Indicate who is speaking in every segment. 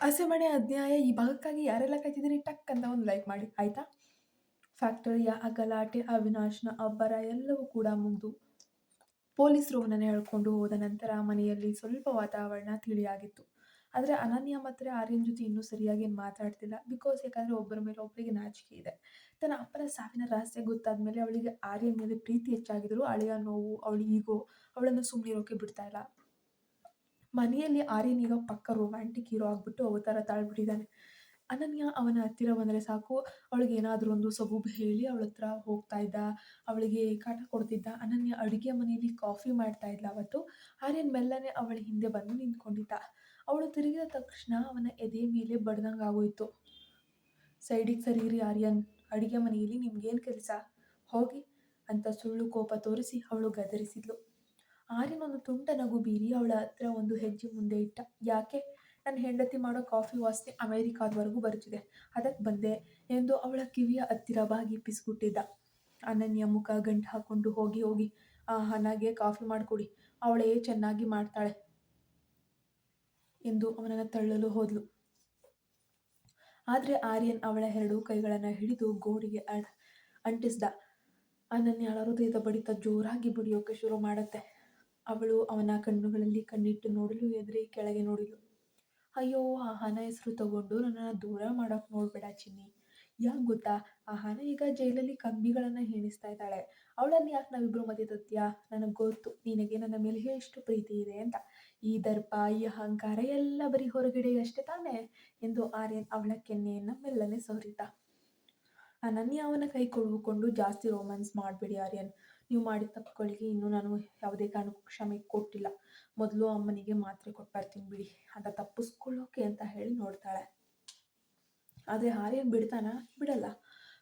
Speaker 1: ಹಸೆಮಣೆ ಅಧ್ಯಾಯ ಈ ಭಾಗಕ್ಕಾಗಿ ಯಾರೆಲ್ಲ ಕಾಯ್ತಿದ್ದೀರಿ ಟಕ್ ಅಂತ ಒಂದು ಲೈಕ್ ಮಾಡಿ ಆಯ್ತಾ. ಫ್ಯಾಕ್ಟರಿಯ ಆ ಗಲಾಟೆ, ಅವಿನಾಶ್ನ ಅಬ್ಬರ ಎಲ್ಲವೂ ಕೂಡ ಮುಗಿದು ಪೊಲೀಸರು ಅವನನ್ನು ಎಳ್ಕೊಂಡು ಹೋದ ನಂತರ ಮನೆಯಲ್ಲಿ ಸ್ವಲ್ಪ ವಾತಾವರಣ ತಿಳಿಯಾಗಿತ್ತು. ಆದರೆ ಅನನ್ಯ ಮಾತ್ರ ಆರ್ಯನ್ ಜೊತೆ ಇನ್ನೂ ಸರಿಯಾಗಿ ಏನು ಮಾತಾಡ್ತಿಲ್ಲ. ಯಾಕಂದರೆ ಒಬ್ಬರ ಮೇಲೆ ಒಬ್ಬರಿಗೆ ನಾಚಿಕೆ ಇದೆ. ತನ್ನ ಅಪ್ಪನ ಸಾವಿನ ರಹಸ್ಯ ಗೊತ್ತಾದ ಮೇಲೆ ಅವಳಿಗೆ ಆರ್ಯನ್ ಮೇಲೆ ಪ್ರೀತಿ ಹೆಚ್ಚಾಗಿದ್ರು ಅಳಿಯ ನೋವು, ಅವಳ ಈಗೋ ಅವಳನ್ನು ಸುಮ್ಮನಿರೋಕೆ ಬಿಡ್ತಾ ಇಲ್ಲ. ಮನೆಯಲ್ಲಿ ಆರ್ಯನ್ ಈಗ ಪಕ್ಕ ರೊಮ್ಯಾಂಟಿಕ್ ಹೀರೋ ಆಗ್ಬಿಟ್ಟು ಅವತಾರ ತಾಳ್ಬಿಟ್ಟಿದ್ದಾನೆ. ಅನನ್ಯ ಅವನ ಹತ್ತಿರ ಬಂದರೆ ಸಾಕು, ಅವಳಿಗೆ ಏನಾದರೂ ಒಂದು ಸಬೂಬು ಹೇಳಿ ಅವಳ ಹತ್ರ ಹೋಗ್ತಾ ಇದ್ದ, ಅವಳಿಗೆ ಕಾಟ ಕೊಡ್ತಿದ್ದ. ಅನನ್ಯ ಅಡುಗೆ ಮನೆಯಲ್ಲಿ ಕಾಫಿ ಮಾಡ್ತಾ ಇದ್ಲ ಅವತ್ತು. ಆರ್ಯನ್ ಮೆಲ್ಲನೆ ಅವಳ ಹಿಂದೆ ಬಂದು ನಿಂತ್ಕೊಂಡಿದ್ದ. ಅವಳು ತಿರುಗಿದ ತಕ್ಷಣ ಅವನ ಎದೆ ಮೇಲೆ ಬಡ್ದಂಗೆ ಆಗೋಯ್ತು. ಸೈಡಿಗೆ ಸರಿಯಿರಿ ಆರ್ಯನ್, ಅಡುಗೆ ಮನೆಯಲ್ಲಿ ನಿಮ್ಗೇನು ಕೆಲಸ, ಹೋಗಿ ಅಂತ ಸುಳ್ಳು ಕೋಪ ತೋರಿಸಿ ಅವಳು ಗದರಿಸಿದ್ಲು. ಆರ್ಯನ್ ಒಂದು ತುಂಟ ನಗು ಬೀರಿ ಅವಳ ಹತ್ರ ಒಂದು ಹೆಜ್ಜೆ ಮುಂದೆ ಇಟ್ಟ. ಯಾಕೆ? ನನ್ನ ಹೆಂಡತಿ ಮಾಡೋ ಕಾಫಿ ವಾಸನೆ ಅಮೆರಿಕಾದವರೆಗೂ ಬರ್ತಿದೆ, ಅದಕ್ಕೆ ಬಂದೆ ಎಂದು ಅವಳ ಕಿವಿಯ ಹತ್ತಿರ ಬಾಗಿ ಪಿಸ್ಗುಟ್ಟಿದ್ದ. ಅನನ್ಯ ಮುಖ ಗಂಟು ಹಾಕೊಂಡು ಹೋಗಿ ಹೋಗಿ ಆ ಹನಗೆ ಕಾಫಿ ಮಾಡಿಕೊಡಿ, ಅವಳೇ ಚೆನ್ನಾಗಿ ಮಾಡ್ತಾಳೆ ಎಂದು ಅವನನ್ನು ತಳ್ಳಲು ಹೋದ್ಲು. ಆದರೆ ಆರ್ಯನ್ ಅವಳ 2 ಕೈಗಳನ್ನು ಹಿಡಿದು ಗೋಡೆಗೆ ಅಂಟಿಸ್ದ. ಅನನ್ಯಳ ಹೃದಯದ ಬಡಿತ ಜೋರಾಗಿ ಬಡಿಯೋಕೆ ಶುರು ಮಾಡುತ್ತೆ. ಅವಳು ಅವನ ಕಣ್ಣುಗಳಲ್ಲಿ ಕಣ್ಣಿಟ್ಟು ನೋಡಲು ಎದುರೇ ಕೆಳಗೆ ನೋಡಿದ್ಲು. ಅಯ್ಯೋ, ಆ ಹನ ಹೆಸರು ತಗೊಂಡು ನನ್ನನ್ನು ದೂರ ಮಾಡೋಕೆ ನೋಡ್ಬೇಡ ಚಿನ್ನಿ. ಯಾಕೆ ಗೊತ್ತಾ, ಆ ಹನ ಈಗ ಜೈಲಲ್ಲಿ ಕಂಬಿಗಳನ್ನು ಎಣಿಸ್ತಾ ಇದ್ದಾಳೆ. ಅವಳನ್ನು ಯಾಕೆ ನಾವಿಬ್ಬರು ಮಧ್ಯೆ ತತ್ತೀಯಾ? ನನಗೆ ಗೊತ್ತು ನಿನಗೆ ನನ್ನ ಮೇಲೆ ಎಷ್ಟು ಪ್ರೀತಿ ಇದೆ ಅಂತ. ಈ ದರ್ಪ, ಈ ಅಹಂಕಾರ ಎಲ್ಲ ಬರೀ ಹೊರಗಡೆ ಅಷ್ಟೇ ತಾನೇ ಎಂದು ಆರ್ಯನ್ ಅವಳ ಕೆನ್ನೆಯನ್ನು ಮೆಲ್ಲನೆ ಸವರಿದ್ದ. ಅನನ್ಯ ಅವನ ಕೈ ಕೊಡುಕೊಂಡು, ಜಾಸ್ತಿ ರೋಮ್ಯಾನ್ಸ್ ಮಾಡಬೇಡಿ ಆರ್ಯನ್, ನೀವು ಮಾಡಿದ ತಪ್ಪುಗಳಿಗೆ ಇನ್ನೂ ನಾನು ಯಾವುದೇ ಕಾರಣಕ್ಕೂ ಕ್ಷಮೆ ಕೊಟ್ಟಿಲ್ಲ. ಮೊದಲು ಅಮ್ಮನಿಗೆ ಮಾತ್ರೆ ಕೊಟ್ಟು ಬರ್ತೀನಿ ಬಿಡಿ ಅಂತ ತಪ್ಪಿಸ್ಕೊಳ್ಳೋಕೆ ಅಂತ ಹೇಳಿ ನೋಡ್ತಾಳೆ. ಆದರೆ ಆರ್ಯನ್ ಬಿಡ್ತಾನ? ಬಿಡಲ್ಲ.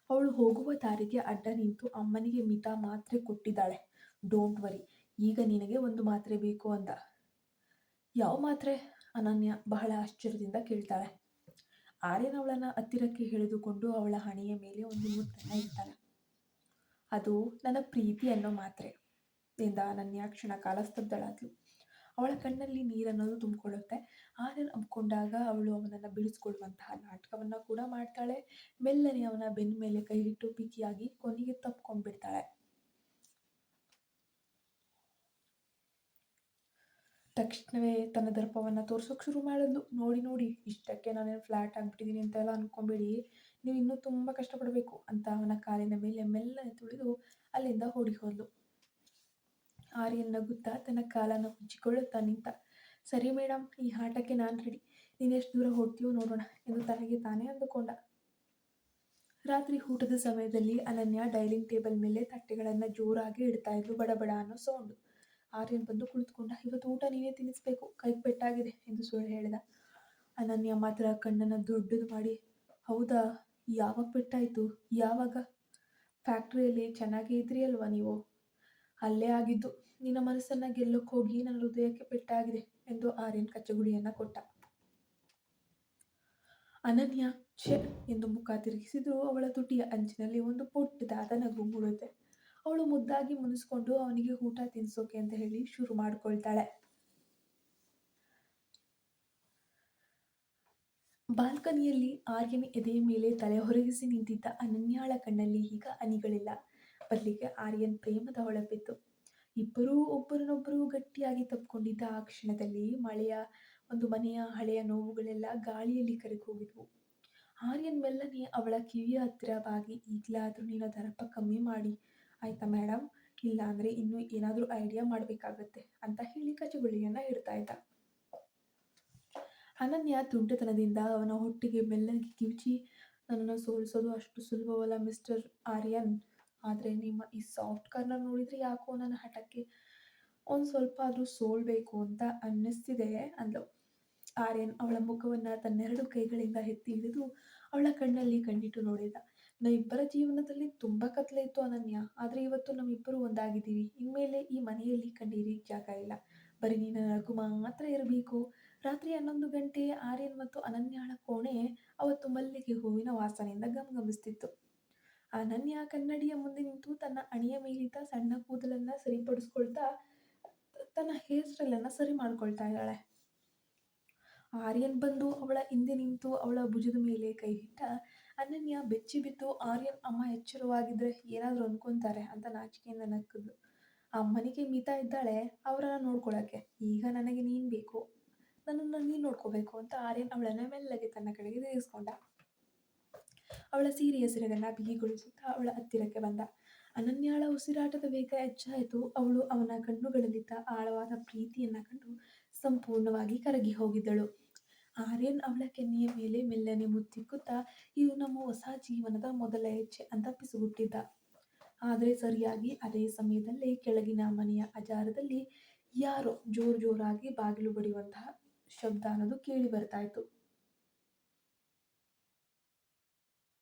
Speaker 1: ಅವಳು ಹೋಗುವ ದಾರಿಗೆ ಅಡ್ಡ ನಿಂತು ಅಮ್ಮನಿಗೆ ಮಿತಾ ಮಾತ್ರೆ ಕೊಟ್ಟಿದ್ದಾಳೆ. ಡೋಂಟ್ ವರಿ, ಈಗ ನಿನಗೆ ಒಂದು ಮಾತ್ರೆ ಬೇಕು ಅಂದ. ಯಾವ ಮಾತ್ರೆ? ಅನನ್ಯ ಬಹಳ ಆಶ್ಚರ್ಯದಿಂದ ಕೇಳ್ತಾಳೆ. ಆರ್ಯನ್ ಅವಳನ್ನು ಹತ್ತಿರಕ್ಕೆ ಎಳೆದುಕೊಂಡು ಅವಳ ಹಣೆಯ ಮೇಲೆ ಒಂದು ಮುತ್ತನ್ನು ಇಡ್ತಾಳೆ. ಅದು ನನ್ನ ಪ್ರೀತಿ ಅನ್ನೋ ಮಾತ್ರೆ ಎಂದ ಅನನ್ಯ ಕ್ಷಣ ಕಾಲ ಸ್ತಬ್ಧಳಾದ್ಲು. ಅವಳ ಕಣ್ಣಲ್ಲಿ ನೀರನ್ನೋದು ತುಂಬಿಕೊಳ್ಳುತ್ತೆ. ಆರ್ಯನ್ ಅಂದ್ಕೊಂಡಾಗ ಅವಳು ಅವನನ್ನು ಬಿಡಿಸ್ಕೊಳ್ಳುವಂತಹ ನಾಟಕವನ್ನು ಕೂಡ ಮಾಡ್ತಾಳೆ. ಮೆಲ್ಲನೆ ಅವನ ಬೆನ್ನ ಮೇಲೆ ಕೈ ಇಟ್ಟು ಪಿಕಿಯಾಗಿ ಕೊನೆಗೆ ತಪ್ಕೊಂಡು ಬಿಡ್ತಾಳೆ. ತಕ್ಷಣವೇ ತನ್ನ ದರ್ಪವನ್ನು ತೋರ್ಸೋಕೆ ಶುರು ಮಾಡಿದ್ಲು. ನೋಡಿ ನೋಡಿ, ಇಷ್ಟಕ್ಕೆ ನಾನೇನು ಫ್ಲಾಟ್ ಆಗಿಬಿಟ್ಟಿದ್ದೀನಿ ಅಂತೆಲ್ಲ ಅಂದ್ಕೊಂಬೇಡಿ, ನೀವು ಇನ್ನೂ ತುಂಬ ಕಷ್ಟಪಡಬೇಕು ಅಂತ ಅವನ ಕಾಲಿನ ಮೇಲೆ ಮೆಲ್ಲನೆ ತುಳಿದು ಅಲ್ಲಿಂದ ಓಡಿ ಹೋದ್ಲು. ಆರ್ಯನ್ ನಗುತ್ತಾ ತನ್ನ ಕಾಲನ್ನು ಉಜ್ಜಿಕೊಳ್ಳುತ್ತಾ ನಿಂತ. ಸರಿ ಮೇಡಮ್, ಈ ಆಟಕ್ಕೆ ನಾನು ರೆಡಿ, ನೀನೆಷ್ಟು ದೂರ ಹೊಡ್ತೀಯೋ ನೋಡೋಣ ಎಂದು ತನಗೆ ತಾನೇ ಅಂದುಕೊಂಡ. ರಾತ್ರಿ ಊಟದ ಸಮಯದಲ್ಲಿ ಅನನ್ಯ ಡೈನಿಂಗ್ ಟೇಬಲ್ ಮೇಲೆ ತಟ್ಟೆಗಳನ್ನು ಜೋರಾಗಿ ಇಡ್ತಾ ಇದ್ಲು. ಬಡಬಡ ಅನ್ನೋ ಸೌಂಡು. ಆರ್ಯನ್ ಬಂದು ಕುಳಿತುಕೊಂಡ. ಇವತ್ತು ಊಟ ನೀನೇ ತಿನ್ನಿಸ್ಬೇಕು, ಕೈಗೆ ಪೆಟ್ಟಾಗಿದೆ ಎಂದು ಸುಳ್ಳು ಹೇಳಿದ. ಅನನ್ಯ ಮಾತ್ರ ಕಣ್ಣನ್ನು ದೊಡ್ಡದು ಮಾಡಿ, ಹೌದಾ, ಯಾವಾಗ ಪೆಟ್ಟಾಯಿತು? ಯಾವಾಗ? ಫ್ಯಾಕ್ಟ್ರಿಯಲ್ಲಿ ಚೆನ್ನಾಗೇ ಇದ್ರಿ ಅಲ್ವಾ ನೀವು? ಅಲ್ಲೇ ಆಗಿದ್ದು. ನಿನ್ನ ಮನಸ್ಸನ್ನು ಗೆಲ್ಲೋಕೆ ಹೋಗಿ ನನ್ನ ಹೃದಯಕ್ಕೆ ಪೆಟ್ಟಾಗಿದೆ ಎಂದು ಆರ್ಯನ್ ಕಚ್ಚಗುಳಿಯನ್ನು ಕೊಟ್ಟ. ಅನನ್ಯ ಛೆ ಎಂದು ಮುಖ ತಿರುಗಿಸಿದ್ರು ಅವಳ ತುಟಿಯ ಅಂಚಿನಲ್ಲಿ ಒಂದು ಪುಟ್ಟದಾದ ನಗು ಮೂಡುತ್ತೆ. ಅವಳು ಮುದ್ದಾಗಿ ಮುನಿಸ್ಕೊಂಡು ಅವನಿಗೆ ಊಟ ತಿನ್ನಿಸೋಕೆ ಅಂತ ಹೇಳಿ ಶುರು ಮಾಡ್ಕೊಳ್ತಾಳೆ. ಬಾಲ್ಕನಿಯಲ್ಲಿ ಆರ್ಯನ್ ಎದೆಯ ಮೇಲೆ ತಲೆ ಹೊರಗಿಸಿ ನಿಂತಿದ್ದ ಅನನ್ಯಾಳ ಕಣ್ಣಲ್ಲಿ ಈಗ ಹನಿಗಳಿಲ್ಲ, ಬದಲಿಗೆ ಆರ್ಯನ್ ಪ್ರೇಮದ ಹೊಳಪಿತ್ತು. ಇಬ್ಬರೂ ಒಬ್ಬರನ್ನೊಬ್ಬರು ಗಟ್ಟಿಯಾಗಿ ತಪ್ಪಿಕೊಂಡಿದ್ದ ಆ ಕ್ಷಣದಲ್ಲಿ ಮನೆಯ ಹಳೆಯ ನೋವುಗಳೆಲ್ಲ ಗಾಳಿಯಲ್ಲಿ ಕರಗಿ ಹೋಗಿದ್ವು. ಆರ್ಯನ್ ಮೆಲ್ಲನೆ ಅವಳ ಕಿವಿಯ ಹತ್ತಿರ ಬಾಗಿ, ಈಗಲಾದರೂ ನಿನ್ನ ದರ್ಪ ಕಮ್ಮಿ ಮಾಡಿ ಆಯ್ತಾ ಮೇಡಮ್, ಇಲ್ಲ ಅಂದರೆ ಇನ್ನೂ ಏನಾದರೂ ಐಡಿಯಾ ಮಾಡಬೇಕಾಗತ್ತೆ ಅಂತ ಹೇಳಿ ಕಚಗುಳಿಯನ್ನು ಇಡ್ತಾ ಇದ್ದ. ಅನನ್ಯ ತುಂಟತನದಿಂದ ಅವನ ಹೊಟ್ಟೆಗೆ ಮೆಲ್ಲಗೆ ಕಿವುಚಿ, ನನ್ನನ್ನು ಸೋಲಿಸೋದು ಅಷ್ಟು ಸುಲಭವಲ್ಲ ಮಿಸ್ಟರ್ ಆರ್ಯನ್, ಆದರೆ ನಿಮ್ಮ ಈ ಸಾಫ್ಟ್ ಕಾರ್ನರ್ ನೋಡಿದರೆ ಯಾಕೋ ನನ್ನ ಹಠಕ್ಕೆ ಒಂದು ಸ್ವಲ್ಪ ಆದರೂ ಸೋಲ್ಬೇಕು ಅಂತ ಅನ್ನಿಸ್ತಿದೆ ಅಂದಳು. ಆರ್ಯನ್ ಅವಳ ಮುಖವನ್ನು ತನ್ನೆರಡು ಕೈಗಳಿಂದ ಎತ್ತಿ ಹಿಡಿದು ಅವಳ ಕಣ್ಣಲ್ಲಿ ಕಣ್ಣಿಟ್ಟು ನೋಡಿದ. ನಮ್ಮಿಬ್ಬರ ಜೀವನದಲ್ಲಿ ತುಂಬ ಕತ್ಲೆ ಇತ್ತು ಅನನ್ಯ, ಆದರೆ ಇವತ್ತು ನಮ್ಮಿಬ್ಬರು ಒಂದಾಗಿದ್ದೀವಿ. ಇನ್ಮೇಲೆ ಈ ಮನೆಯಲ್ಲಿ ಕಣ್ಣೀರಿಗೆ ಜಾಗ ಇಲ್ಲ, ಬರೀ ನಿನ್ನ ನಗು ಮಾತ್ರ ಇರಬೇಕು. ರಾತ್ರಿ 11 ಗಂಟೆ. ಆರ್ಯನ್ ಮತ್ತು ಅನನ್ಯಾಳ ಕೋಣೆ ಅವತ್ತು ಮಲ್ಲಿಗೆ ಹೂವಿನ ವಾಸನೆಯಿಂದ ಗಮಗಮಿಸ್ತಿತ್ತು. ಅನನ್ಯ ಕನ್ನಡಿಯ ಮುಂದೆ ನಿಂತು ತನ್ನ ಹಣೆಯ ಮೇಲಿದ್ದ ಸಣ್ಣ ಕೂದಲನ್ನು ಸರಿಪಡಿಸ್ಕೊಳ್ತಾ ತನ್ನ ಹೇರ್ ಸ್ಟೈಲನ್ನು ಸರಿ ಮಾಡ್ಕೊಳ್ತಾ ಇದ್ದಾಳೆ. ಆರ್ಯನ್ ಬಂದು ಅವಳ ಹಿಂದೆ ನಿಂತು ಅವಳ ಭುಜದ ಮೇಲೆ ಕೈ ಇಟ್ಟ. ಅನನ್ಯ ಬೆಚ್ಚಿ ಬಿದ್ದು ಆರ್ಯನ್ ಅಮ್ಮ ಎಚ್ಚರವಾಗಿದ್ರೆ ಏನಾದರೂ ಅನ್ಕೊಂತಾರೆ ಅಂತ ನಾಚಿಕೆಯಿಂದ ನಕ್ಕಿದ್ಲು. ಅಮ್ಮನಿಗೆ ಮೀತಾ ಇದ್ದಾಳೆ ಅವರನ್ನ ನೋಡ್ಕೊಳಕ್ಕೆ. ಈಗ ನನಗೆ ನೀನ್ ಬೇಕು, ನನ್ನನ್ನು ನೀನ್ ನೋಡ್ಕೋಬೇಕು ಅಂತ ಆರ್ಯನ್ ಅವಳನ್ನ ಮೆಲ್ಲಗೆ ತನ್ನ ಕಡೆಗೆ ತಿರುಗಿಸ್ಕೊಂಡ. ಅವಳ ಸೀರೆಯ ಸೆರಗನ್ನ ಬಿಗಿಗೊಳಿಸುತ್ತಾ ಅವಳ ಹತ್ತಿರಕ್ಕೆ ಬಂದ. ಅನನ್ಯಾಳ ಉಸಿರಾಟದ ವೇಗ ಹೆಚ್ಚಾಯಿತು. ಅವಳು ಅವನ ಕಣ್ಣುಗಳಲ್ಲಿದ್ದ ಆಳವಾದ ಪ್ರೀತಿಯನ್ನ ಕಂಡು ಸಂಪೂರ್ಣವಾಗಿ ಕರಗಿ ಹೋಗಿದ್ದಳು. ಆರ್ಯನ್ ಅವಳ ಕೆನ್ನೆಯ ಮೇಲೆ ಮೆಲ್ಲನೆ ಮುತ್ತಿಕ್ಕುತ್ತಾ, ಇದು ನಮ್ಮ ಹೊಸ ಜೀವನದ ಮೊದಲ ಹೆಜ್ಜೆ ಅಂತ ಪಿಸುಗುಟ್ಟಿದ್ದ. ಆದರೆ ಸರಿಯಾಗಿ ಅದೇ ಸಮಯದಲ್ಲೇ ಕೆಳಗಿನ ಮನೆಯ ಅಜಾರದಲ್ಲಿ ಯಾರೋ ಜೋರಾಗಿ ಬಾಗಿಲು ಬಡಿಯುವಂತಹ ಶಬ್ದ ಅನ್ನೋದು ಕೇಳಿ ಬರ್ತಾ ಇತ್ತು.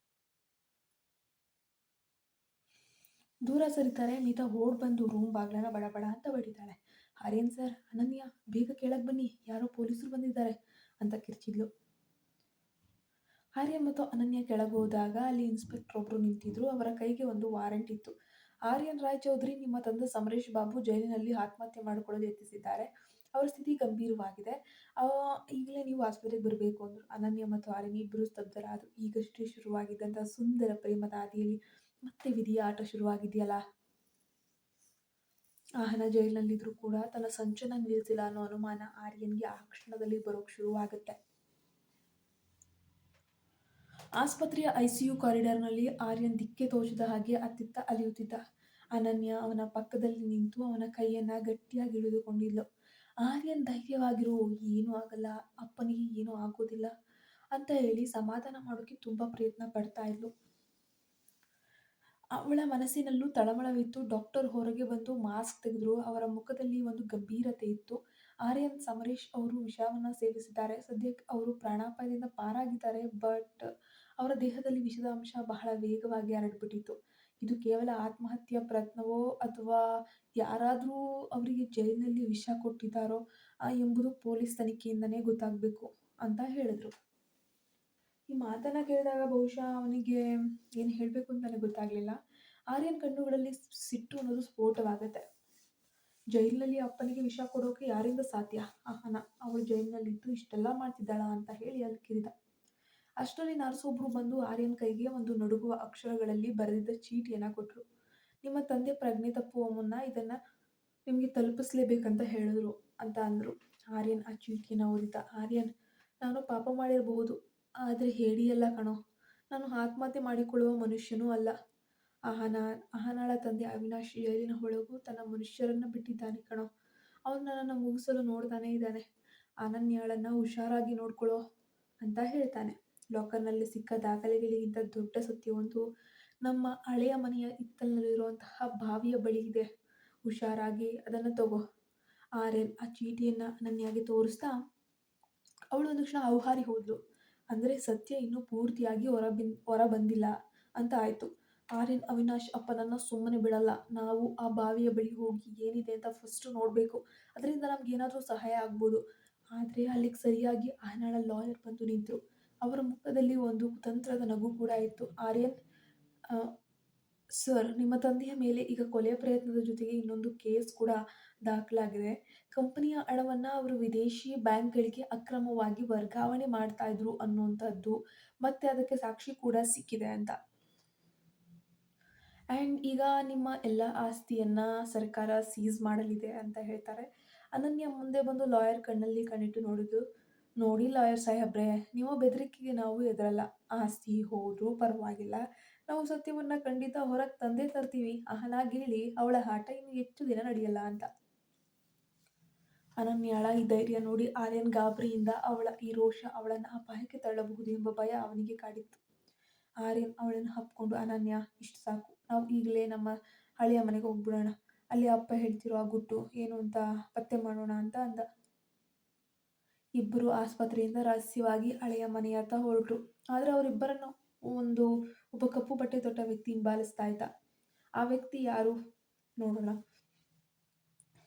Speaker 1: ದೂರ ಸರಿತಾರೆ. ಮಿತಾ ಓಡ್ ಬಂದು ರೂಮ್ ಬಾಗ್ಲನ್ನ ಬಡ ಅಂತ ಬಡಿತಾಳೆ. ಆರ್ಯನ್ ಸರ್, ಅನನ್ಯ ಬೇಗ ಕೆಳಗೆ ಬನ್ನಿ, ಯಾರೋ ಪೊಲೀಸರು ಬಂದಿದ್ದಾರೆ ಅಂತ ಕಿರ್ಚಿದ್ಲು. ಆರ್ಯನ್ ಮತ್ತು ಅನನ್ಯ ಕೆಳಗೆ ಹೋದಾಗ ಅಲ್ಲಿ ಇನ್ಸ್ಪೆಕ್ಟರ್ ಒಬ್ರು ನಿಂತಿದ್ರು. ಅವರ ಕೈಗೆ ಒಂದು ವಾರೆಂಟ್ ಇತ್ತು. ಆರ್ಯನ್ ರಾಯ್ ಚೌಧರಿ, ನಿಮ್ಮ ತಂದೆ ಸಮರೇಶ್ ಬಾಬು ಜೈಲಿನಲ್ಲಿ ಆತ್ಮಹತ್ಯೆ ಮಾಡಿಕೊಳ್ಳಲು ಯತ್ನಿಸಿದ್ದಾರೆ. ಅವರ ಸ್ಥಿತಿ ಗಂಭೀರವಾಗಿದೆ. ಈಗಲೇ ನೀವು ಆಸ್ಪತ್ರೆಗೆ ಬರಬೇಕು ಅಂದರು. ಅನನ್ಯ ಮತ್ತು ಆರ್ಯನ್ ಇಬ್ಬರು ಸ್ತಬ್ಧರಾದರು. ಈಗಷ್ಟೇ ಶುರುವಾಗಿದ್ದಂಥ ಸುಂದರ ಪ್ರೇಮದ ಹಾದಿಯಲ್ಲಿ ಮತ್ತೆ ವಿಧಿಯ ಆಟ ಶುರುವಾಗಿದೆಯಲ್ಲ. ಆಹನ ಜೈಲಿನಲ್ಲಿದ್ರೂ ಕೂಡ ತನ್ನ ಸಂಚನ ನಿಲ್ಲಿಸಿಲ್ಲ ಅನ್ನೋ ಅನುಮಾನ ಆರ್ಯನ್ಗೆ ಆ ಕ್ಷಣದಲ್ಲಿ ಬರೋಕ್ ಶುರುವಾಗುತ್ತೆ. ಆಸ್ಪತ್ರೆಯ ಐಸಿಯು ಕಾರಿಡಾರ್ನಲ್ಲಿ ಆರ್ಯನ್ ದಿಕ್ಕೆ ತೋಚದ ಹಾಗೆ ಅತ್ತಿತ್ತ ಅಲಿಯುತ್ತಿದ್ದ. ಅನನ್ಯ ಅವನ ಪಕ್ಕದಲ್ಲಿ ನಿಂತು ಅವನ ಕೈಯನ್ನ ಗಟ್ಟಿಯಾಗಿ ಹಿಡಿದುಕೊಂಡಿದ್ಲು. ಆರ್ಯನ್ ಧೈರ್ಯವಾಗಿರು, ಏನೂ ಆಗಲ್ಲ, ಅಪ್ಪನಿಗೆ ಏನೂ ಆಗೋದಿಲ್ಲ ಅಂತ ಹೇಳಿ ಸಮಾಧಾನ ಮಾಡೋಕೆ ತುಂಬಾ ಪ್ರಯತ್ನ ಪಡ್ತಾ ಇದ್ಲು. ಅವಳ ಮನಸ್ಸಿನಲ್ಲೂ ತಳಮಳವಿತ್ತು. ಡಾಕ್ಟರ್ ಹೊರಗೆ ಬಂದು ಮಾಸ್ಕ್ ತೆಗೆದ್ರು. ಅವರ ಮುಖದಲ್ಲಿ ಒಂದು ಗಂಭೀರತೆ ಇತ್ತು. ಆರ್ಯನ್, ಸಮರೇಶ್ ಅವರು ವಿಷವನ್ನ ಸೇವಿಸಿದ್ದಾರೆ. ಸದ್ಯಕ್ಕೆ ಅವರು ಪ್ರಾಣಾಪಾಯದಿಂದ ಪಾರಾಗಿದ್ದಾರೆ. ಬಟ್ ಅವರ ದೇಹದಲ್ಲಿ ವಿಷದ ಅಂಶ ಬಹಳ ವೇಗವಾಗಿ ಹರಡ್ಬಿಟ್ಟಿತ್ತು. ಇದು ಕೇವಲ ಆತ್ಮಹತ್ಯೆ ಪ್ರಯತ್ನವೋ ಅಥವಾ ಯಾರಾದರೂ ಅವರಿಗೆ ಜೈಲಿನಲ್ಲಿ ವಿಷ ಕೊಟ್ಟಿದ್ದಾರೋ ಎಂಬುದು ಪೊಲೀಸ್ ತನಿಖೆಯಿಂದನೇ ಗೊತ್ತಾಗಬೇಕು ಅಂತ ಹೇಳಿದ್ರು. ಈ ಮಾತನ್ನ ಕೇಳಿದಾಗ ಬಹುಶಃ ಅವನಿಗೆ ಏನು ಹೇಳಬೇಕು ಅಂತಾನೆ ಗೊತ್ತಾಗ್ಲಿಲ್ಲ. ಆರ್ಯನ್ ಕಣ್ಣುಗಳಲ್ಲಿ ಸಿಟ್ಟು ಅನ್ನೋದು ಸ್ಫೋಟವಾಗುತ್ತೆ. ಜೈಲಿನಲ್ಲಿ ಅಪ್ಪನಿಗೆ ವಿಷ ಕೊಡೋಕೆ ಯಾರಿಂದ ಸಾಧ್ಯ? ಅಹನ ಅವಳು ಜೈಲಿನಲ್ಲಿದ್ದು ಇಷ್ಟೆಲ್ಲ ಮಾಡ್ತಿದ್ದಾಳ ಅಂತ ಹೇಳಿ ಅಲ್ಲಿ ಕಿರಿದ. ಅಷ್ಟರಲ್ಲಿ ನರ್ಸ್ ಒಬ್ರು ಬಂದು ಆರ್ಯನ್ ಕೈಗೆ ಒಂದು ನಡುಗುವ ಅಕ್ಷರಗಳಲ್ಲಿ ಬರೆದಿದ್ದ ಚೀಟಿಯನ್ನ ಕೊಟ್ರು. ನಿಮ್ಮ ತಂದೆ ಪ್ರಜ್ಞೆ ತಪ್ಪುವ ಮುನ್ನ ಇದನ್ನ ನಿಮಗೆ ತಲುಪಿಸ್ಲೇಬೇಕಂತ ಹೇಳಿದ್ರು ಅಂತ ಅಂದ್ರು. ಆರ್ಯನ್ ಆ ಚೀಟಿಯನ್ನ ಓದಿದ್ದ. ಆರ್ಯನ್, ನಾನು ಪಾಪ ಮಾಡಿರಬಹುದು, ಆದರೆ ಹೇಡಿಯಲ್ಲ ಕಣೋ. ನಾನು ಆತ್ಮಹತ್ಯೆ ಮಾಡಿಕೊಳ್ಳುವ ಮನುಷ್ಯನೂ ಅಲ್ಲ. ಅಹನಾಳ ತಂದೆ ಅವಿನಾಶ್ ಜೈಲಿನ ಒಳಗೂ ತನ್ನ ಮನುಷ್ಯರನ್ನ ಬಿಟ್ಟಿದ್ದಾನೆ ಕಣೋ. ಅವನು ನನ್ನನ್ನು ಮುಗಿಸಲು ನೋಡ್ತಾನೆ ಇದ್ದಾನೆ. ಅನನ್ಯಾಳನ್ನ ಹುಷಾರಾಗಿ ನೋಡ್ಕೊಳ್ಳೋ ಅಂತ ಹೇಳ್ತಾನೆ. ಲಾಕರ್ನಲ್ಲಿ ಸಿಕ್ಕ ದಾಖಲೆಗಳಿಗಿಂತ ದೊಡ್ಡ ಸತ್ಯವೊಂದು ನಮ್ಮ ಹಳೆಯ ಮನೆಯ ಹಿತ್ತಲಿನಲ್ಲಿರುವಂತಹ ಬಾವಿಯ ಬಳಿ ಇದೆ. ಹುಷಾರಾಗಿ ಅದನ್ನು ತಗೋ. ಆರ್ಯನ್ ಆ ಚೀಟಿಯನ್ನ ಅನನ್ಯಾಗೆ ತೋರಿಸ್ತಾ ಅವಳು ಒಂದು ಕ್ಷಣ ಔಹಾರಿ ಹೋದ್ಲು. ಅಂದರೆ ಸತ್ಯ ಇನ್ನೂ ಪೂರ್ತಿಯಾಗಿ ಹೊರ ಬಂದಿಲ್ಲ ಅಂತ ಆಯ್ತು. ಆರ್ಯನ್, ಅವಿನಾಶ್ ಅಪ್ಪನನ್ನ ಸುಮ್ಮನೆ ಬಿಡಲ್ಲ. ನಾವು ಆ ಬಾವಿಯ ಬಳಿ ಹೋಗಿ ಏನಿದೆ ಅಂತ ಫಸ್ಟ್ ನೋಡಬೇಕು. ಅದರಿಂದ ನಮ್ಗೆ ಏನಾದರೂ ಸಹಾಯ ಆಗ್ಬೋದು. ಆದರೆ ಅಲ್ಲಿಗೆ ಸರಿಯಾಗಿ ಅಹನಾಳ ಲಾಯರ್ ಬಂದು ನಿಂತರು. ಅವರ ಮುಖದಲ್ಲಿ ಒಂದು ಕುತಂತ್ರದ ನಗು ಕೂಡ ಇತ್ತು. ಆರ್ಯನ್, ಸರ್, ನಿಮ್ಮ ತಂದೆಯ ಮೇಲೆ ಈಗ ಕೊಲೆಯ ಪ್ರಯತ್ನದ ಜೊತೆಗೆ ಇನ್ನೊಂದು ಕೇಸ್ ಕೂಡ ದಾಖಲಾಗಿದೆ. ಕಂಪನಿಯ ಹಣವನ್ನ ಅವರು ವಿದೇಶಿ ಬ್ಯಾಂಕ್ಗಳಿಗೆ ಅಕ್ರಮವಾಗಿ ವರ್ಗಾವಣೆ ಮಾಡ್ತಾ ಇದ್ರು ಅನ್ನುವಂಥದ್ದು ಮತ್ತೆ ಅದಕ್ಕೆ ಸಾಕ್ಷಿ ಕೂಡ ಸಿಕ್ಕಿದೆ ಅಂತ. ಆ್ಯಂಡ್ ಈಗ ನಿಮ್ಮ ಎಲ್ಲ ಆಸ್ತಿಯನ್ನ ಸರ್ಕಾರ ಸೀಸ್ ಮಾಡಲಿದೆ ಅಂತ ಹೇಳ್ತಾರೆ. ಅನನ್ಯ ಮುಂದೆ ಬಂದು ಲಾಯರ್ ಕಣ್ಣಲ್ಲಿ ಕಣ್ಣಿಟ್ಟು ನೋಡಿದ್ದು. ನೋಡಿ ಲಾಯರ್ ಸಾಹೇಬ್ರೆ, ನಿಮ್ಮ ಬೆದರಿಕೆಗೆ ನಾವು ಹೆದರಲ್ಲ. ಆಸ್ತಿ ಹೋದ್ರೂ ಪರವಾಗಿಲ್ಲ, ನಾವು ಸತ್ಯವನ್ನ ಖಂಡಿತ ಹೊರಗೆ ತಂದೇ ತರ್ತೀವಿ. ಅಹನಾಗೇಳಿ ಅವಳ ಆಟ ಇನ್ನು ಹೆಚ್ಚು ದಿನ ನಡೆಯಲ್ಲ ಅಂತ. ಅನನ್ಯಾಳ ಈ ಧೈರ್ಯ ನೋಡಿ ಆರ್ಯನ್ ಗಾಬರಿಯಿಂದ ಅವಳ ಈ ರೋಷ ಅವಳನ್ನು ಅಪಾಯಕ್ಕೆ ತಳ್ಳಬಹುದು ಎಂಬ ಭಯ ಅವನಿಗೆ ಕಾಡಿತ್ತು. ಆರ್ಯನ್ ಅವಳನ್ನು ಹಪ್ಕೊಂಡು, ಅನನ್ಯ, ಇಷ್ಟು ಸಾಕು, ನಾವು ಈಗಲೇ ನಮ್ಮ ಹಳೆಯ ಮನೆಗೆ ಹೋಗ್ಬಿಡೋಣ. ಅಲ್ಲಿ ಅಪ್ಪ ಹೇಳ್ತಿರೋ ಆ ಗುಟ್ಟು ಏನು ಅಂತ ಪತ್ತೆ ಮಾಡೋಣ ಅಂತ ಅಂದ. ಇಬ್ಬರು ಆಸ್ಪತ್ರೆಯಿಂದ ರಹಸ್ಯವಾಗಿ ಹಳೆಯ ಮನೆಯತ್ತ ಹೊರಟರು. ಆದರೆ ಅವರಿಬ್ಬರನ್ನು ಒಬ್ಬ ಕಪ್ಪು ಬಟ್ಟೆ ತೊಟ್ಟ ವ್ಯಕ್ತಿ ಹಿಂಬಾಲಿಸ್ತಾ ಇದ್ದ. ಆ ವ್ಯಕ್ತಿ ಯಾರು ನೋಡೋಣ.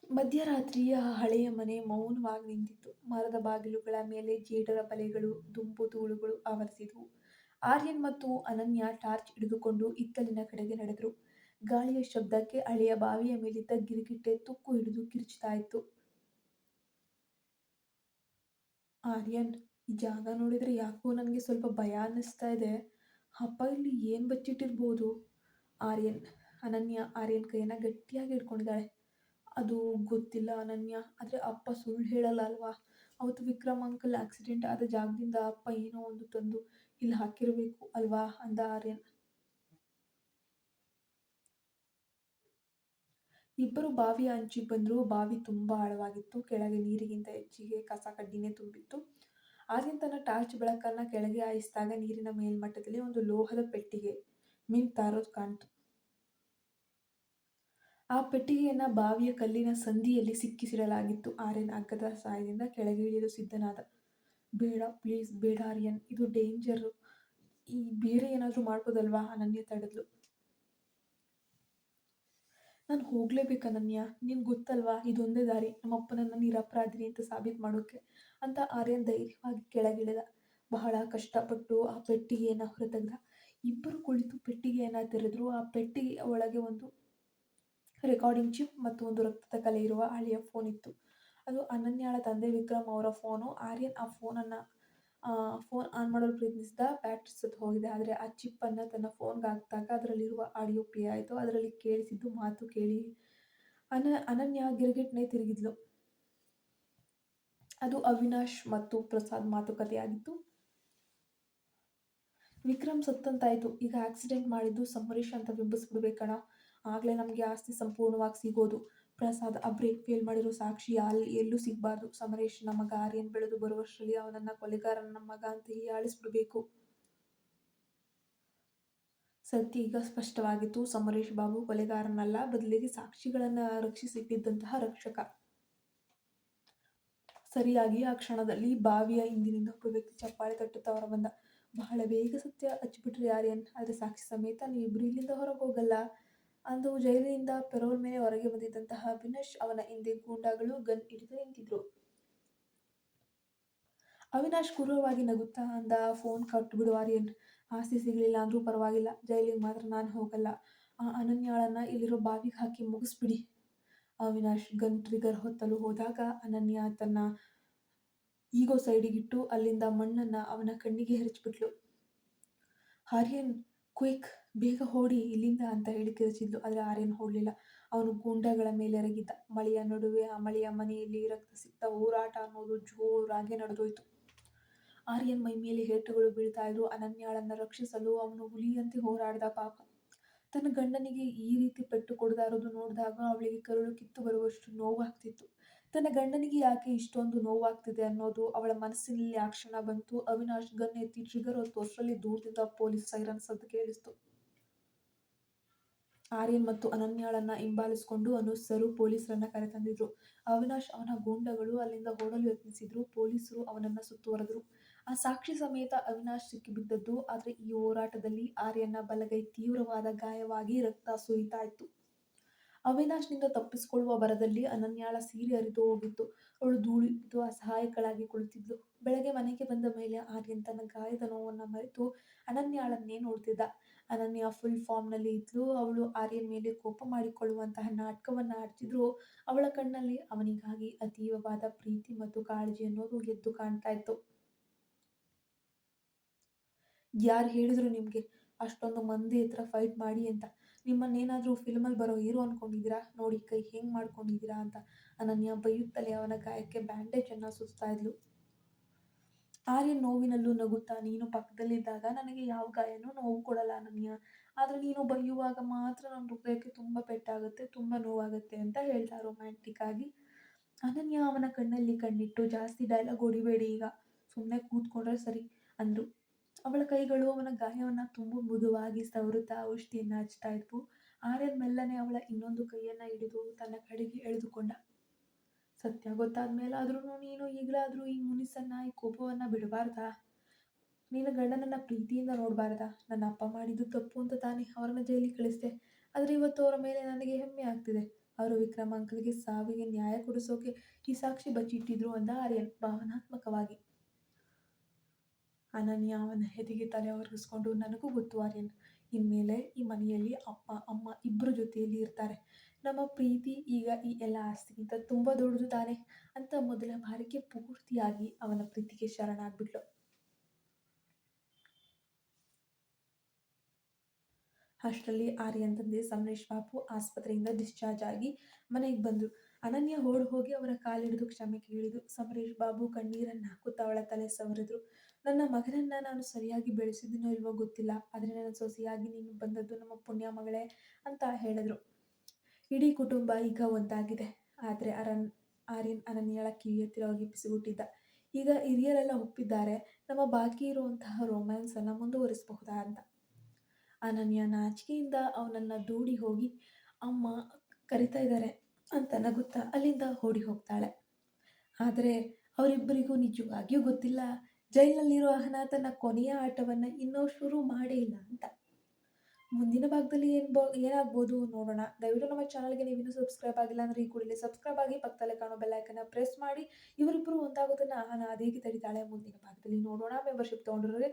Speaker 1: ಮಧ್ಯರಾತ್ರಿಯ ಹಳೆಯ ಮನೆ ಮೌನವಾಗಿ ನಿಂತಿತ್ತು. ಮರದ ಬಾಗಿಲುಗಳ ಮೇಲೆ ಜೇಡರ ಬಲೆಗಳು, ದುಂಬು ಧೂಳುಗಳು ಆವರಿಸಿದ್ವು. ಆರ್ಯನ್ ಮತ್ತು ಅನನ್ಯ ಟಾರ್ಚ್ ಹಿಡಿದುಕೊಂಡು ಹಿತ್ತಲಿನ ಕಡೆಗೆ ನಡೆದರು. ಗಾಳಿಯ ಶಬ್ದಕ್ಕೆ ಹಳೆಯ ಬಾವಿಯ ಮೇಲಿದ್ದ ಗಿರಿಗಿಟ್ಟೆ ತುಕ್ಕು ಹಿಡಿದು ಕಿರುಚುತ್ತಾ ಇತ್ತು. ಆರ್ಯನ್, ಈ ಜಾಗ ನೋಡಿದ್ರೆ ಯಾಕೋ ನನಗೆ ಸ್ವಲ್ಪ ಭಯ ಅನ್ನಿಸ್ತಾ ಇದೆ. ಅಪ್ಪ ಇಲ್ಲಿ ಏನು ಬಚ್ಚಿಟ್ಟಿರ್ಬೋದು? ಆರ್ಯನ್. ಅನನ್ಯ ಆರ್ಯನ್ ಕೈಯನ್ನು ಗಟ್ಟಿಯಾಗಿ ಹಿಡ್ಕೊಂಡಿದ್ದಾಳೆ. ಅದು ಗೊತ್ತಿಲ್ಲ ಅನನ್ಯ, ಆದರೆ ಅಪ್ಪ ಸುಳ್ಳು ಹೇಳಲ್ಲ ಅಲ್ವಾ? ಅವತ್ತು ವಿಕ್ರಮ್ ಅಂಕಲ್ ಆಕ್ಸಿಡೆಂಟ್ ಆದ ಜಾಗದಿಂದ ಅಪ್ಪ ಏನೋ ಒಂದು ತಂದು ಇಲ್ಲಿ ಹಾಕಿರಬೇಕು ಅಲ್ವಾ ಅಂದ ಆರ್ಯನ್. ಇಬ್ಬರು ಬಾವಿಯ ಅಂಚಿಗೆ ಬಂದರು. ಬಾವಿ ತುಂಬ ಆಳವಾಗಿತ್ತು. ಕೆಳಗೆ ನೀರಿಗಿಂತ ಹೆಚ್ಚಿಗೆ ಕಸ ಕಡ್ಡಿನೇ ತುಂಬಿತ್ತು. ಆರ್ಯನ್ ತನ್ನ ಟಾರ್ಚ್ ಬೆಳಕನ್ನು ಕೆಳಗೆ ಹಾಯಿಸಿದಾಗ ನೀರಿನ ಮೇಲ್ಮಟ್ಟದಲ್ಲಿ ಒಂದು ಲೋಹದ ಪೆಟ್ಟಿಗೆ ಮಿಂಚ್ತಾ ಇರೋದು ಕಾಣ್ತು. ಆ ಪೆಟ್ಟಿಗೆಯನ್ನು ಬಾವಿಯ ಕಲ್ಲಿನ ಸಂದಿಯಲ್ಲಿ ಸಿಕ್ಕಿಸಿಡಲಾಗಿತ್ತು. ಆರ್ಯನ್ ಹಗ್ಗದ ಸಹಾಯದಿಂದ ಕೆಳಗೆ ಇಳಿಯಲು ಸಿದ್ಧನಾದ. ಬೇಡ ಪ್ಲೀಸ್, ಬೇಡ ಆರ್ಯನ್, ಇದು ಡೇಂಜರ್. ಈ ಬೇರೆ ಏನಾದರೂ ಮಾಡ್ಬೋದಲ್ವಾ? ಅನನ್ಯ ತಡೆದ್ಲು. ನಾನು ಹೋಗ್ಲೇಬೇಕು ಅನನ್ಯ, ನಿನ್ಗೆ ಗೊತ್ತಲ್ವಾ ಇದೊಂದೇ ದಾರಿ ನಮ್ಮಪ್ಪನನ್ನ ನಿರಪರಾಧಿನಿ ಅಂತ ಸಾಬೀತು ಮಾಡೋಕೆ ಅಂತ ಆರ್ಯನ್ ಧೈರ್ಯವಾಗಿ ಕೆಳಗಿಳಿದ. ಬಹಳ ಕಷ್ಟಪಟ್ಟು ಆ ಪೆಟ್ಟಿಗೆಯನ್ನು ಹೊರತೆಗೆದ. ಇಬ್ಬರು ಕುಳಿತು ಪೆಟ್ಟಿಗೆಯನ್ನು ತೆರೆದ್ರು. ಆ ಪೆಟ್ಟಿಗೆಯ ಒಳಗೆ ಒಂದು ರೆಕಾರ್ಡಿಂಗ್ ಚಿಪ್ ಮತ್ತು ಒಂದು ರಕ್ತದ ಕಲೆ ಇರುವ ಹಳೆಯ ಫೋನ್ ಇತ್ತು. ಅದು ಅನನ್ಯಾಳ ತಂದೆ ವಿಕ್ರಮ್ ಅವರ ಫೋನು. ಆರ್ಯನ್ ಆ ಫೋನ್ ಆನ್ ಮಾಡಲು ಪ್ರಯತ್ನಿಸಿದ. ಬ್ಯಾಟ್ರಿ ಸತ್ತು ಹೋಗಿದೆ. ಆದರೆ ಆ ಚಿಪ್ಪನ್ನು ತನ್ನ ಫೋನ್ಗೆ ಹಾಕಿದಾಗ ಅದರಲ್ಲಿರುವ ಆಡಿಯೋ ಪ್ಲೇ ಆಯಿತು. ಅದರಲ್ಲಿ ಕೇಳಿಸಿದ್ದು ಮಾತು ಕೇಳಿ ಅನನ್ಯ ಗಿರ್ಗಿಟ್ನೆ ತಿರುಗಿದ್ಲು. ಅದು ಅವಿನಾಶ್ ಮತ್ತು ಪ್ರಸಾದ್ ಮಾತುಕತೆಯಾಗಿತ್ತು. ವಿಕ್ರಮ್ ಸತ್ತಂತಾಯ್ತು. ಈಗ ಆಕ್ಸಿಡೆಂಟ್ ಮಾಡಿದ್ದು ಸಮರೇಶ್ ಅಂತ ಬಿಂಬಿಸ್ಬಿಡ್ಬೇಕಣ. ಆಗಲೇ ನಮಗೆ ಆಸ್ತಿ ಸಂಪೂರ್ಣವಾಗಿ ಸಿಗೋದು. ಪ್ರಸಾದ್, ಆ ಬ್ರೇಕ್ ಫೇಲ್ ಮಾಡಿರೋ ಸಾಕ್ಷಿ ಎಲ್ಲೂ ಸಿಗಬಾರ್ದು. ಸಮರೇಶ್ನ ಮಗ ಆರ್ಯನ್ ಬೆಳೆದು ಬರುವಷ್ಟರಲ್ಲಿ ಅವನನ್ನ ಕೊಲೆಗಾರನ ಮಗ ಅಂತ ಹೀಯಾಳಿಸ್ಬಿಡ್ಬೇಕು. ಸತ್ಯ ಈಗ ಸ್ಪಷ್ಟವಾಗಿತ್ತು. ಸಮರೇಶ್ ಬಾಬು ಕೊಲೆಗಾರನಲ್ಲ, ಬದಲಿಗೆ ಸಾಕ್ಷಿಗಳನ್ನ ರಕ್ಷಿಸಿಟ್ಟಿದ್ದಂತಹ ರಕ್ಷಕ. ಸರಿಯಾಗಿ ಆ ಕ್ಷಣದಲ್ಲಿ ಬಾವಿಯ ಹಿಂದಿನಿಂದ ಒಬ್ಬ ವ್ಯಕ್ತಿ ಚಪ್ಪಾಳೆ ತಟ್ಟುತ್ತಾ ಹೊರಬಂದ. ಬಹಳ ಬೇಗ ಸತ್ಯ ಹಚ್ಚಿಬಿಟ್ರಿ ಆರ್ಯನ್, ಆದರೆ ಸಾಕ್ಷಿ ಸಮೇತ ನೀವಿಬ್ರು ಇಲ್ಲಿಂದ ಹೊರಗೆ ಹೋಗಲ್ಲ ಅಂದು ಜೈಲಿನಿಂದ ಪೆರೋಲ್ ಮೇಲೆ ಹೊರಗೆ ಬಂದಿದ್ದಂತಹ ಅವಿನಾಶ್, ಅವನ ಹಿಂದೆ ಗೂಂಡಾಗಳು ಗನ್ ಹಿಡಿದು ನಿಂತಿದ್ರು. ಅವಿನಾಶ್ ಕ್ರೂರವಾಗಿ ನಗುತ್ತಾ ಅಂದ, ಫೋನ್ ಕೊಟ್ಬಿಡು ಆರ್ಯನ್, ಆಸ್ತಿ ಸಿಗಲಿಲ್ಲ ಅಂದ್ರೂ ಪರವಾಗಿಲ್ಲ, ಜೈಲಿಗೆ ಮಾತ್ರ ನಾನು ಹೋಗಲ್ಲ. ಆ ಅನನ್ಯಾಳನ್ನ ಇಲ್ಲಿರೋ ಬಾವಿಗೆ ಹಾಕಿ ಮುಗಿಸ್ಬಿಡಿ. ಅವಿನಾಶ್ ಗನ್ ಟ್ರಿಗರ್ ಹೊತ್ತಲು ಹೋದಾಗ ಅನನ್ಯ ತನ್ನ ಈಗೋ ಸೈಡಿಗಿಟ್ಟು ಅಲ್ಲಿಂದ ಮಣ್ಣನ್ನ ಅವನ ಕಣ್ಣಿಗೆ ಎರಚಿಬಿಟ್ಲು. ಆರ್ಯನ್, ಕ್ವಿಕ್, ಬೇಗ ಓಡಿ ಇಲ್ಲಿಂದ ಅಂತ ಹೇಳಿ ಕಿರಚಿದ್ಲು. ಆದರೆ ಆರ್ಯನ್ ಓಡಲಿಲ್ಲ. ಅವನು ಗೂಂಡಾಗಳ ಮೇಲೆ ಎರಗಿದ್ದ. ಮಳೆಯ ನಡುವೆ ಆ ಮಳೆಯ ಮನೆಯಲ್ಲಿ ರಕ್ತ ಸಿಕ್ತ ಹೋರಾಟ ಅನ್ನೋದು ಜೋರಾಗಿ ನಡೆದೋಯ್ತು. ಆರ್ಯನ್ ಮೈ ಮೇಲೆ ಏಟುಗಳು ಬೀಳ್ತಾ ಇದ್ರು. ಅನನ್ಯಾಳನ್ನ ರಕ್ಷಿಸಲು ಅವನು ಹುಲಿಯಂತೆ ಹೋರಾಡಿದ. ಪಾಪ, ತನ್ನ ಗಂಡನಿಗೆ ಈ ರೀತಿ ಪೆಟ್ಟು ಕೊಡತಾ ಇರೋದು ನೋಡಿದಾಗ ಅವಳಿಗೆ ಕರುಳು ಕಿತ್ತು ಬರುವಷ್ಟು ನೋವಾಗ್ತಿತ್ತು. ತನ್ನ ಗಂಡನಿಗೆ ಯಾಕೆ ಇಷ್ಟೊಂದು ನೋವಾಗ್ತಿದೆ ಅನ್ನೋದು ಅವಳ ಮನಸ್ಸಿನಲ್ಲಿ ಆ ಕ್ಷಣ ಬಂತು. ಅವಿನಾಶ್ ಗನ್ ಎತ್ತಿ ಟ್ರಿಗರ್ ಹೊತ್ತು ಅಷ್ಟರಲ್ಲಿ ದೂರದಿಂದ ಪೊಲೀಸ್ ಸೈರನ್ ಸದ್ದು ಕೇಳಿಸ್ತು. ಆರ್ಯನ್ ಮತ್ತು ಅನನ್ಯಾಳನ್ನ ಹಿಂಬಾಲಿಸಿಕೊಂಡು ಅನುಸರು ಪೊಲೀಸರನ್ನ ಕರೆತಂದಿದ್ರು. ಅವಿನಾಶ್ ಅವನ ಗೂಂಡಗಳು ಅಲ್ಲಿಂದ ಓಡಲು ಯತ್ನಿಸಿದ್ರು. ಪೊಲೀಸರು ಅವನನ್ನ ಸುತ್ತುವರೆದ್ರು. ಆ ಸಾಕ್ಷಿ ಸಮೇತ ಅವಿನಾಶ್ ಸಿಕ್ಕಿಬಿದ್ದದ್ದು. ಆದರೆ ಈ ಹೋರಾಟದಲ್ಲಿ ಆರ್ಯನ್ನ ಬಲಗೈ ತೀವ್ರವಾದ ಗಾಯವಾಗಿ ರಕ್ತ ಸುರಿತಾ ಇತ್ತು. ಅವಿನಾಶ್ನಿಂದ ತಪ್ಪಿಸಿಕೊಳ್ಳುವ ಭರದಲ್ಲಿ ಅನನ್ಯಾಳ ಸೀರೆ ಹರಿದು ಹೋಗಿತ್ತು. ಅವಳು ಧೂಳು ಬಿದ್ದು ಅಸಹಾಯಕಳಾಗಿ ಕುಳಿತಿದ್ಲು. ಬೆಳಗ್ಗೆ ಮನೆಗೆ ಬಂದ ಮೇಲೆ ಆರ್ಯನ್ ತನ್ನ ಗಾಯದ ನೋವನ್ನು ಮರೆತು ಅನನ್ಯಾಳನ್ನೇ ನೋಡ್ತಿದ್ದ. ಅನನ್ಯ ಫುಲ್ ಫಾರ್ಮ್ನಲ್ಲಿ ಇದ್ಲು. ಅವಳು ಆರ್ಯನ್ ಮೇಲೆ ಕೋಪ ಮಾಡಿಕೊಳ್ಳುವಂತಹ ನಾಟಕವನ್ನ ಆಡ್ತಿದ್ರು. ಅವಳ ಕಣ್ಣಲ್ಲಿ ಅವನಿಗಾಗಿ ಅತೀವವಾದ ಪ್ರೀತಿ ಮತ್ತು ಕಾಳಜಿ ಅನ್ನೋದು ಎದ್ದು ಕಾಣ್ತಾ ಇತ್ತು. ಯಾರು ಹೇಳಿದ್ರು ನಿಮ್ಗೆ ಅಷ್ಟೊಂದು ಮಂದಿ ಹತ್ರ ಫೈಟ್ ಮಾಡಿ ಅಂತ? ನಿಮ್ಮನ್ನೇನಾದ್ರೂ ಫಿಲ್ಮಲ್ಲಿ ಬರೋ ಹೀರೋ ಅನ್ಕೊಂಡಿದ್ದೀರಾ? ನೋಡಿ ಕೈ ಹೆಂಗ್ ಮಾಡ್ಕೊಂಡಿದ್ದೀರಾ ಅಂತ ಅನನ್ಯ ಬೈಯುತ್ತಲೇ ಅವನ ಗಾಯಕ್ಕೆ ಬ್ಯಾಂಡೇಜ್ ಅನ್ನ ಸುತ್ತಾ ಇದ್ಲು. ಆರ್ಯನ್ ನೋವಿನಲ್ಲೂ ನಗುತ್ತಾ, ನೀನು ಪಕ್ಕದಲ್ಲಿದ್ದಾಗ ನನಗೆ ಯಾವ ಗಾಯನೂ ನೋವು ಕೊಡಲ್ಲ ಅನನ್ಯ, ಆದ್ರೆ ನೀನು ಬೈಯುವಾಗ ಮಾತ್ರ ನನ್ನ ಹೃದಯಕ್ಕೆ ತುಂಬಾ ಪೆಟ್ಟಾಗುತ್ತೆ, ತುಂಬಾ ನೋವಾಗುತ್ತೆ ಅಂತ ಹೇಳ್ತಾ ರೊಮ್ಯಾಂಟಿಕ್ ಆಗಿ. ಅನನ್ಯ ಅವನ ಕಣ್ಣಲ್ಲಿ ಕಣ್ಣಿಟ್ಟು, ಜಾಸ್ತಿ ಡೈಲಾಗ್ ಹೊಡಿಬೇಡಿ, ಈಗ ಸುಮ್ಮನೆ ಕೂತ್ಕೊಂಡ್ರೆ ಸರಿ ಅಂದ್ರು. ಅವಳ ಕೈಗಳು ಅವನ ಗಾಯವನ್ನ ತುಂಬ ಮೃದುವಾಗಿ ಸವರುತ್ತಾ ಔಷಧಿಯನ್ನ ಹಚ್ತಾ ಇದ್ವು. ಆರ್ಯನ್ ಮೆಲ್ಲನೆ ಅವಳ ಇನ್ನೊಂದು ಕೈಯನ್ನ ಹಿಡಿದು ತನ್ನ ಕಡೆಗೆ ಎಳೆದುಕೊಂಡ. ಸತ್ಯ ಗೊತ್ತಾದ್ಮೇಲಾದ್ರೂ ನೀನು ಈಗಲಾದ್ರೂ ಈ ಮುನಿಸನ್ನ, ಈ ಕೋಪವನ್ನ ಬಿಡಬಾರ್ದಾ? ನೀನು ಗಂಡನನ್ನ ಪ್ರೀತಿಯಿಂದ ನೋಡಬಾರ್ದಾ? ನನ್ನ ಅಪ್ಪ ಮಾಡಿದ್ದು ತಪ್ಪು ಅಂತ ತಾನೇ ಅವರನ್ನ ಜೈಲಿಗೆ ಕಳಿಸಿದೆ. ಆದ್ರೆ ಇವತ್ತು ಅವರ ಮೇಲೆ ನನಗೆ ಹೆಮ್ಮೆ ಆಗ್ತಿದೆ. ಅವರು ವಿಕ್ರಮ್ ಅಂಕಲ್ಗೆ ಸಾವಿಗೆ ನ್ಯಾಯ ಕೊಡಿಸೋಕೆ ಈ ಸಾಕ್ಷಿ ಬಚ್ಚಿಟ್ಟಿದ್ರು ಅಂದ ಆರ್ಯನ್ ಭಾವನಾತ್ಮಕವಾಗಿ. ಅನನ್ಯ ಅವನ ಎದೆಗೆ ತಲೆ ಒರಗಿಸ್ಕೊಂಡು, ನನಗೂ ಗೊತ್ತು ಆರ್ಯನ್, ಇನ್ಮೇಲೆ ಈ ಮನೆಯಲ್ಲಿ ಅಪ್ಪ ಅಮ್ಮ ಇಬ್ಬರು ಜೊತೆಯಲ್ಲಿ ಇರ್ತಾರೆ. ನಮ್ಮ ಪ್ರೀತಿ ಈಗ ಈ ಎಲ್ಲ ಆಸ್ತಿಗಿಂತ ತುಂಬ ದೊಡ್ಡದು ತಾನೆ ಅಂತ ಮೊದಲ ಬಾರಿಗೆ ಪೂರ್ತಿಯಾಗಿ ಅವನ ಪ್ರೀತಿಗೆ ಶರಣಾಗ್ಬಿಟ್ಲು. ಅಷ್ಟರಲ್ಲಿ ಆರ್ಯನ್ ತಂದೆ ಸಮರೇಶ್ ಬಾಬು ಆಸ್ಪತ್ರೆಯಿಂದ ಡಿಸ್ಚಾರ್ಜ್ ಆಗಿ ಮನೆಗೆ ಬಂದರು. ಅನನ್ಯ ಓಡ್ ಹೋಗಿ ಅವರ ಕಾಲಿಡಿದು ಕ್ಷಮೆ ಕೇಳಿದ್ರು. ಸಮರೇಶ್ ಬಾಬು ಕಣ್ಣೀರನ್ನು ಹಾಕುತ್ತಾ ಅವಳ ತಲೆ ಸವರಿದ್ರು. ನನ್ನ ಮಗನನ್ನ ನಾನು ಸರಿಯಾಗಿ ಬೆಳೆಸಿದ್ದೀನೋ ಇಲ್ವೋ ಗೊತ್ತಿಲ್ಲ, ಆದರೆ ನನ್ನ ಸೊಸೆಯಾಗಿ ನೀನು ಬಂದದ್ದು ನಮ್ಮ ಪುಣ್ಯ ಮಗಳೇ ಅಂತ ಹೇಳಿದ್ರು. ಇಡೀ ಕುಟುಂಬ ಈಗ ಒಂದಾಗಿದೆ. ಆದರೆ ಆರ್ಯನ್ ಅನನ್ಯಳ ಕಿವಿಯ ಹತ್ತಿರವಾಗಿ ಪಿಸುಗುಟ್ಟಿದ್ದ. ಈಗ ಹಿರಿಯರೆಲ್ಲ ಒಪ್ಪಿದ್ದಾರೆ, ನಮ್ಮ ಬಾಕಿ ಇರುವಂತಹ ರೊಮ್ಯಾನ್ಸ್ ಅನ್ನ ಮುಂದುವರಿಸಬಹುದಾ ಅಂತ. ಅನನ್ಯ ನಾಚಿಕೆಯಿಂದ ಅವನನ್ನ ದೂಡಿ ಹೋಗಿ ಅಮ್ಮ ಕರಿತಾ ಇದ್ದಾರೆ ಅಂತ ನಗುತ್ತಾ ಅಲ್ಲಿಂದ ಓಡಿ ಹೋಗ್ತಾಳೆ. ಆದರೆ ಅವರಿಬ್ಬರಿಗೂ ನಿಜವಾಗಿಯೂ ಗೊತ್ತಿಲ್ಲ ಜೈಲಿನಲ್ಲಿರೋ ಅಹನ ತನ್ನ ಕೊನೆಯ ಆಟವನ್ನು ಇನ್ನೂ ಶುರು ಮಾಡೇ ಇಲ್ಲ ಅಂತ. ಮುಂದಿನ ಭಾಗದಲ್ಲಿ ಏನಾಗ್ಬೋದು ನೋಡೋಣ. ದಯವಿಟ್ಟು ನಮ್ಮ ಚಾನಲ್ಗೆ ನೀವಿನ್ನೂ ಸಬ್ಸ್ಕ್ರೈಬ್ ಆಗಿಲ್ಲ ಅಂದರೆ ಈ ಕೂಡಲೇ ಸಬ್ಸ್ಕ್ರೈಬ್ ಆಗಿ ಪಕ್ಕದಲ್ಲೇ ಕಾಣೋ ಬೆಲ್ಲೈಕನ್ನ ಪ್ರೆಸ್ ಮಾಡಿ. ಇವರಿಬ್ಬರು ಒಂದಾಗೋದನ್ನ ಅಹನ ಅದೇಗೆ ತಡಿತಾಳೆ ಮುಂದಿನ ಭಾಗದಲ್ಲಿ ನೋಡೋಣ. ಮೆಂಬರ್ಶಿಪ್ ತೊಗೊಂಡಿರೋರಿಗೆ